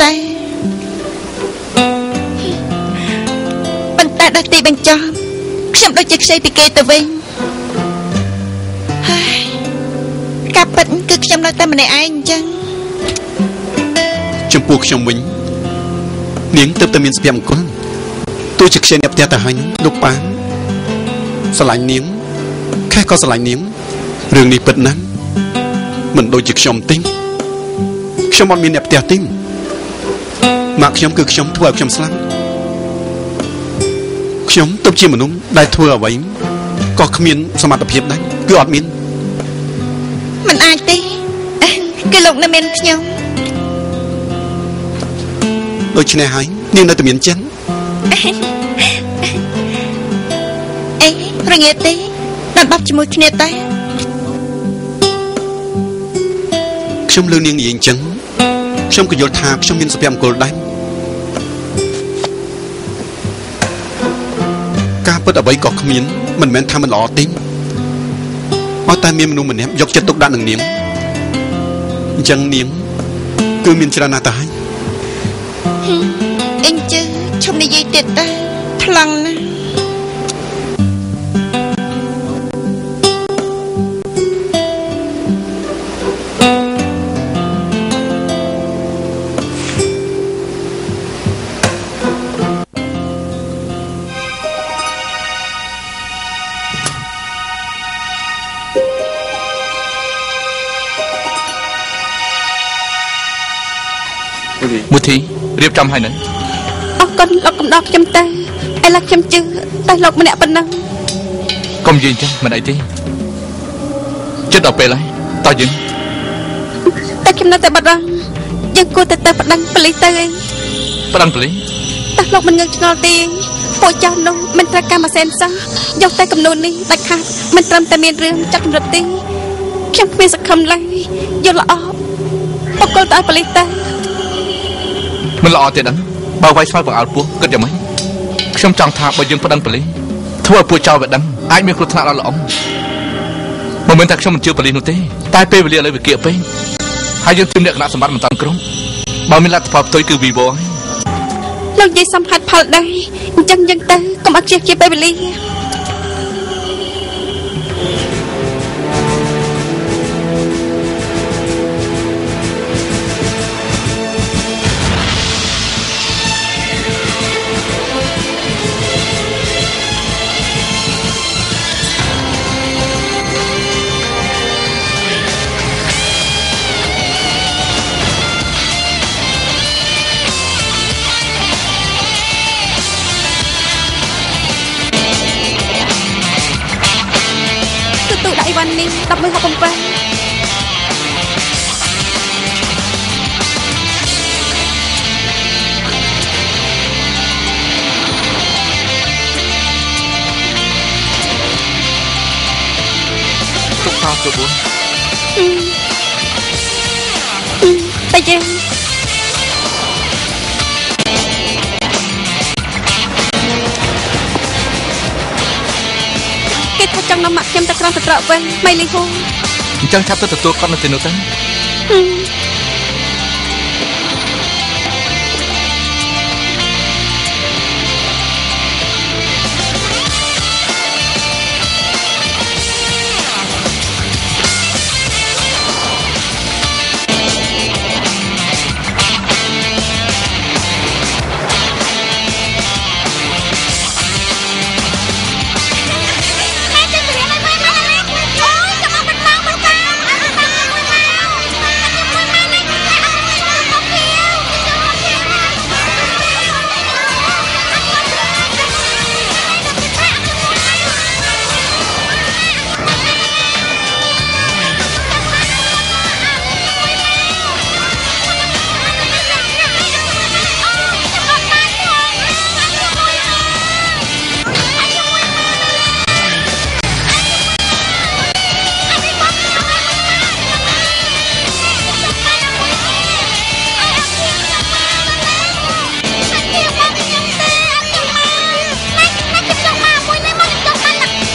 តែដល់ទីបញ្ចប់ខ្ញុំដូចជាខ្ចីពីគេទៅវិញហើយការពិតគឺខ្ញុំនៅតែម្នាក់ឯងអញ្ចឹងចំពោះខ្ញុំវិញនាងទើបតែមានសុភមង្គលទោះជាខ្ចីអ្នកផ្ទះទៅហើយលោកប៉ាស្រឡាញ់នាងខែក៏ស្រឡាញ់នាងរឿងនេះពិតណាស់មិនដូចជាខ្ញុំទេខ្ញុំអត់មានអ្នកផ្ទះទេម៉ាក់ខ្ញុំគឺខ្ញុំធ្វើឲ្យខ្ញុំស្លាប់ខ្ញុំទើបជាមនុស្សដែលធ្វើអ្វីក៏គ្មានសមត្ថភាពដែរគឺអត់មានមិនអាចទេគឺលោកនៅមានខ្ញុំដូច្នេះហើយនាងនៅតែមានចិនអេរងាទេដល់បាប់ជាមួយគ្នាតែខ្ញុំលើនាងនិយាយអញ្ចឹងខ្ញុំក៏យល់ថាខ្ញុំមានសុភមង្គលដែរការពិតអ្វីក៏គ្មានមិនមែនថាមិនល្អទេអត់តែមានមនុស្សម្នាក់យកចិត្តទុកដាក់នឹងនាងអញ្ចឹងនាងគឺមានច្រើនណាស់ទៅហើយអញ្ចឹងឈប់និយាយទៀតតែថ្លង់ណាស់មួយធីរៀបចំហើយនឹងអរគុណលោកកំដរខ្ញុំទៅឥឡូវខ្ញុំជឿតែលោកម្នាក់ប៉ុណ្ណឹងកុំនិយាយអញ្ចឹងមិនអីទេចិត្តដល់ពេលហើយតោះយើងតែខ្ញុំនៅតែបាត់ដល់យើងគួរតែប្តឹងប៉ូលីសទៅអីប្តឹងប៉ូលីសតែលោកមិនងើបឆ្ងល់ទេពួកចៅនោះមិនត្រូវការម៉ាសែនសោះយកតែកំណួននេះដាច់ខាតមិនត្រឹមតែមានរឿងចាក់កម្រិតទេខ្ញុំគ្មានសង្ឃឹមឡើយយកល្អបកគលទៅប៉ូលីសទៅមិនល្អទេដឹងបើវាយស្មើបង្អើលពោះគិតយ៉ាងម៉េចខ្ញុំចង់ថាបើយើងប្តឹងប៉ូលីសធ្វើឲ្យពួកចៅវាដឹងអាចមានគ្រោះថ្នាក់ដល់ល្អមិនមែនថាខ្ញុំមិនជឿប៉ូលីសនោះទេតែពេលវេលាឥឡូវវាគៀកពេកហើយយើងទិញលក្ខណៈសម្បត្តិមិនតាន់គ្រប់បើមានលទ្ធផលផ្ទុយគឺវីវហើយលោកនិយាយសំហាត់ផលដែរអញ្ចឹងយើងទៅកុំអត់ជាពេលវេលាវ៉ាន់នេះ1167ទុកថោទៅ4តែយើងគេថាចង់នាំម៉ាក់ខ្ញុំទៅក្រំទៅត្រកវិញមិនលីហូអញ្ចឹងឆាប់ទៅទទួលគាត់នៅទីនោះទៅ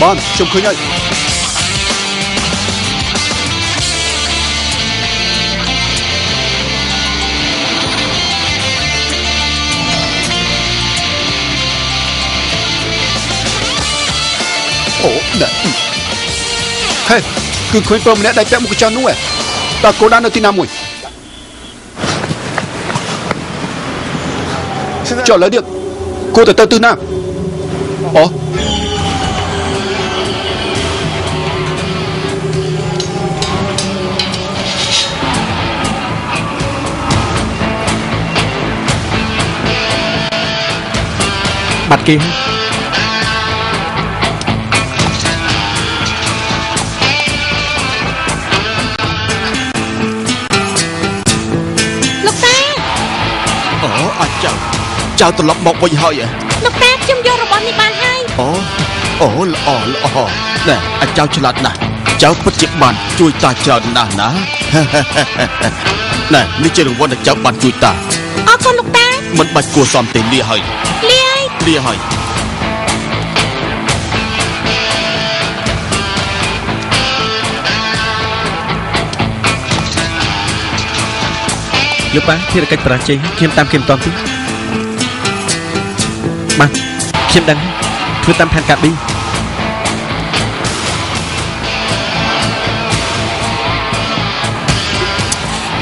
បងខ្ញុំឃើញហើយ ហេគឺឃើញប្រុសម្នាក់ដៃពាក់មុខចាស់នោះតើកូនដើរនៅទីណាមួយចុះលើទៀតគួរតែទៅទិសណាអូបាត់គេចៅត្រឡប់មកវិញហើយលោកតាខ្ញុំយករបស់នេះបានហើយអូល្អណែអាចៅឆ្លាតណាស់ចៅពិតជាបានជួយតាច្រើនណាស់ណាណែនេះជារង្វាន់ដែលចៅបានជួយតាអរគុណលោកតាមិនបាច់គួរសមទេលាហើយលោកប៉ាភារកិច្ចប្រាជ័យខ្ញុំតាមគេមិនតាន់ទេបាទខ្ញុំដឹងធ្វើតាមផែនការB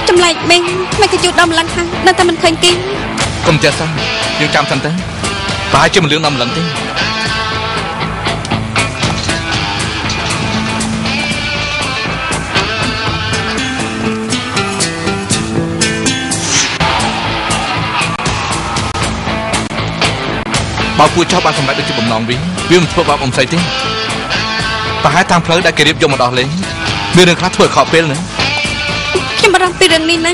ចម្លែកមីងមិនក៏ជួដំឡើងខាងនៅតែមិនឃើញគេកុំចេះសិនយើងចាំសិនទៅប្រហែលជាមិនលឿនដំឡើងទេបើពួកចោះបានសម្រេចដូចជាបំណងវិញវាមិនធ្វើបាបអ៊ំស្រីទេប្រហែលតាមផ្លូវដែលគេរៀបយកមកដោះលែងមានរឿងខ្លះធ្វើឲ្យខកពេលណាខ្ញុំបារម្ភពីរឿងនេះណា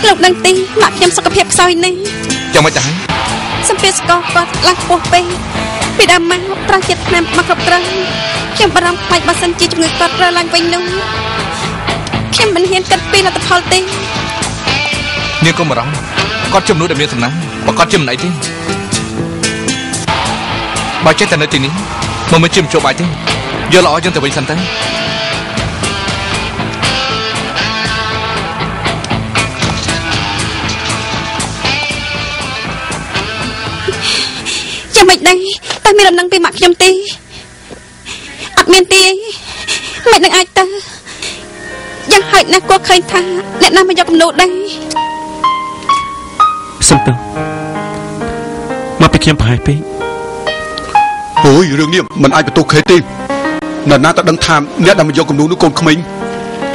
លោកដឹងទេម៉ាក់ខ្ញុំសុខភាពខ្សោយណាស់យ៉ាងម៉េចដែរសម្ពាធស្ករគាត់ឡើងខ្ពស់ពេកពីដើមមកប្រាំជាតិថ្នាំមកគ្រប់គ្រាន់ខ្ញុំបារម្ភខ្លាចបើសិនជាជំងឺគាត់រើឡើងវិញនោះខ្ញុំមិនហ៊ានគិតពីលទ្ធផលទេនាងកុំបារម្ភគាត់ជំនួសដែលមានសំណាងបើគាត់ជាមិនអីទេបើចេះតែនៅទីនេះមកមិនជិះជួបបាយទេយកល្អយើងទៅវិញសិនទៅចាំមិនដឹងតែមានដំណឹងពីម៉ាក់ខ្ញុំទេអត់មានទេមិននឹងអាចទៅយ៉ាងហោចណាស់គាត់ឃើញថាអ្នកណាមកយកគំនូដែរសុំទៅមកពីខ្ញុំប្រហែលពេកអូយរឿងនេះមិនអាចបន្ទោសខេទេនរណាតែដឹងថាអ្នកដែលមកយកគំនូនោះកូនក្មេង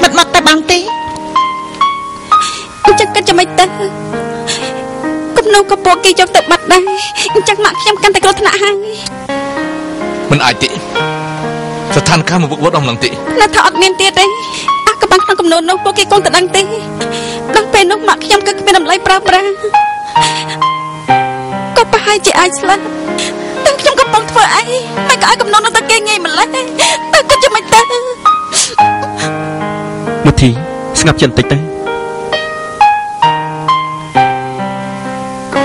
បាត់មកតែបាំងទេអញ្ចឹងគិតចាំមិនទៅគំនូក៏ពួកគេយកទៅបាត់ដែរអញ្ចឹងម៉ាក់ខ្ញុំកាន់តែគ្រោះថ្នាក់ហើយមិនអាចទេស្ថានភាពមកវឹកវរដំឡងទេនៅថាអត់មានទៀតទេអាក្បាំងក្នុងគំនូនោះពួកគេគង់តែដឹងទេដល់ពេលនោះម៉ាក់ខ្ញុំគឺគ្មានតម្លៃប្រើប្រាស់ក៏ប្រហែលជាអាចស្លាប់តែខ្ញុំកំពុងធ្វើអីមិនក៏ឲ្យកំណត់នៅតែគេងាយម្ល៉េះតែគាត់จะមិនទៅមុធីស្ងាត់ចិត្តបន្តិចទៅ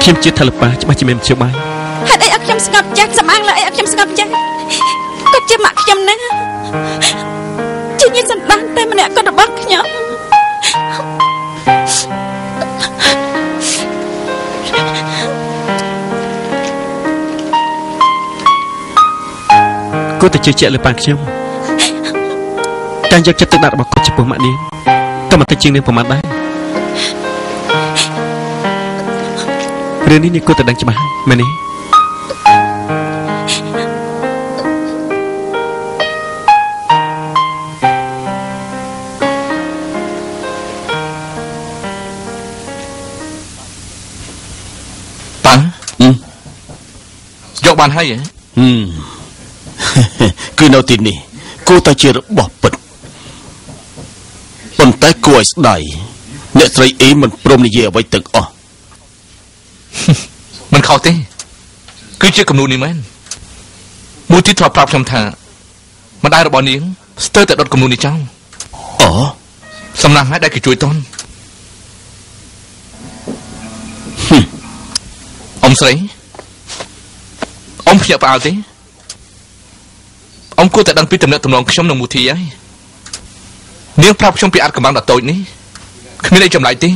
ខ្ញុំជាថលបាច្បាស់ជាមិនជឿបាយហេតុអីឲ្យខ្ញុំស្ងប់ចិត្តសម្អាងលើអីឲ្យខ្ញុំស្ងប់ចិត្តគាត់ជាម៉ាក់ខ្ញុំណាជាញាតិសន្តានតែម្នាក់គាត់របស់ខ្ញុំគួរតែជឿជាក់លើប៉ាខ្ញុំការយកចិត្តទុកដាក់របស់គាត់ចំពោះម៉ាក់នាងក៏មិនតិចជាងនាងប្រមាណដែររឿងនេះនាងគួរតែដឹងច្បាស់មែនទេប៉ាយកបានហើយគឺនៅទីនេះគួរតែជារបស់ពិតប៉ុន្តែគួរឲ្យស្ដាយអ្នកស្រីអ៊ីមិនព្រមនិយាយអ្វីទាំងអស់មិនខុសទេគឺជាគំនូនេះមែនមួយទីធ្លាប់ប្រាប់ខ្ញុំថាម្ដាយរបស់នាងស្ទើរតែដុតគំនូនេះចោលសំណាងហើយដែលគេជួយតន់អ៊ំស្រីអ៊ំភ្ញាក់ផ្អើលទេអ៊ំគួរតែដឹងពីទំនាក់ទំនងខ្ញុំនិងមូធីហើយនាងប្រាប់ខ្ញុំពីអាចកំបាំងដល់តូចនេះគ្មានអីចម្លែកទេ